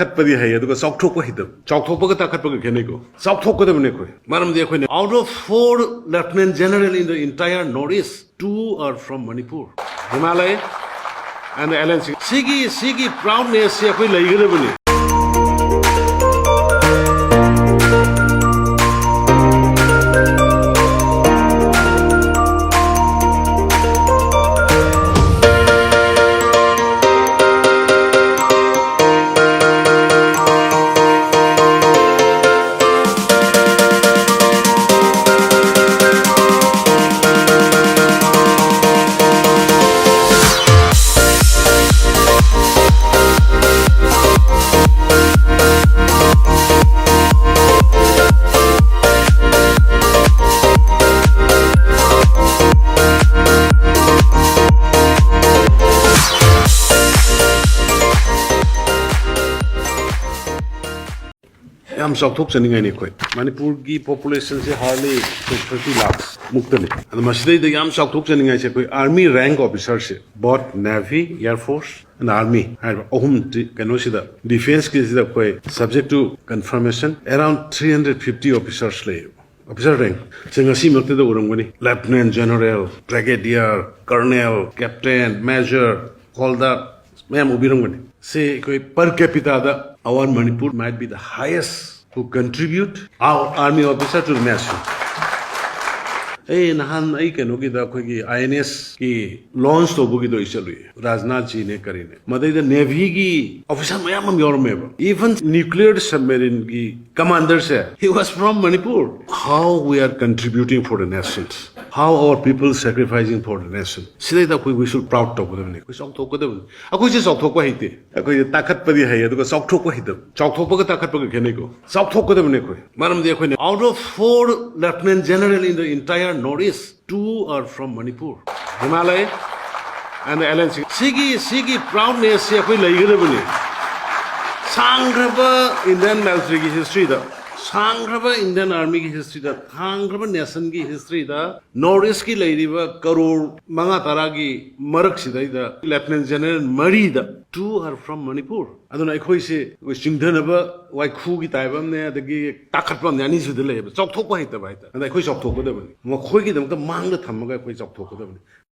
ꯈꯠꯄꯗꯤ ꯍꯩ ꯑꯗꯨꯒ ꯆꯥꯎꯊꯣꯛꯄ ꯍꯩꯇꯕ ꯆꯥꯎꯊꯣꯛꯄꯒ ꯇꯥꯈꯠꯄꯒ ꯈꯦꯠꯅꯩꯀꯣ ꯆꯥꯎꯊꯣꯛꯀꯗꯕꯅꯤ ꯑꯩꯈꯣꯏ ꯃꯔꯝꯗꯤ ꯑꯩꯈꯣꯏꯅ out of 4 lieutenant general in the entire northeast 2 are from Manipur Himalaya and the LNC sigi proudness se akhoi leigadabani ꯌꯥꯝ ꯆꯥꯎꯊꯣꯛꯆꯅꯤꯡꯉꯥꯏꯅꯤ ꯑꯩꯈꯣꯏ ꯃꯅꯤꯄꯨꯔꯒꯤ ꯄꯣꯄꯨꯂꯦꯁꯟꯁꯦ ꯍꯥꯔꯂꯤ 30 lakhs ꯃꯨꯛꯇꯅꯤ ꯑꯗꯣ ꯃꯁꯤꯗꯩꯗ ꯌꯥꯝ ꯆꯥꯎꯊꯣꯛꯆꯅꯤꯡꯉꯥꯏꯁꯦ ꯑꯩꯈꯣꯏ ꯑꯥꯔꯃꯤ ꯔꯦꯡꯛ ꯑꯣꯐꯤꯁꯔꯁꯦ both navy air force and army ꯍꯥꯏꯔꯤꯕ ꯑꯍꯨꯝ ꯀꯩꯅꯣꯁꯤꯗ ꯗꯤꯐꯦꯟꯁꯀꯤꯁꯤꯗ ꯑꯩꯈꯣꯏ subject to confirmation around 350 officers ꯂꯩꯌꯦꯕ ꯑꯣꯐꯤꯁꯔ ꯔꯦꯡꯛ ꯁꯤ ꯉꯁꯤꯃꯛꯇꯗ ꯎꯔꯝꯒꯅꯤ lieutenant general brigadier colonel captain major holder ꯃꯌꯥꯝ ꯎꯕꯤꯔꯝꯒꯅꯤ ꯁꯤ ꯑꯩꯈꯣꯏ ꯄꯔ ꯀꯦꯄꯤꯇꯥꯗ our Manipur might be the highest who contribute our army officer to the nation. nahan ai kenogida akhoi INS ki launch tobugido isalui Rajnath ji ne karine madai the navy gi officer mayam yormeba even nuclear submarine gi commander se he was from Manipur. How we are contributing for the nations, how our people sacrificing for the nation, sidai da we should proud to kodabne ko sok thok kodabne akhoi se sok thok ko haite akhoi takat padi hai aduga sok thok ko haitam sok thok pa takat pa khenai ko sok thok kodabne ko maram de akhoi out of 4 lieutenant general in the entire northeast 2 are from Manipur Himalaya and the LNC sigi proudness se akhoi leigadabani sangraba Indian military ki history da सांग्रबा Indian army की history दा सांग्रबा nation की history दा north east की लेरिबा करोड़ मंगा तारा की मरक सिदा दा लेफ्टिनेंट जनरल मरी दा 2 आर फ्रॉम मणिपुर अदुना अखोई से सिंगधनबा वाइखु की ताइबम ने अदगी ताखतपम ने अनि सुद लेब चौथोक हाइता बाइता अदा अखोई चौथोक दबनी मखोई की दमता मांग द थमगा अखोई चौथोक दबनी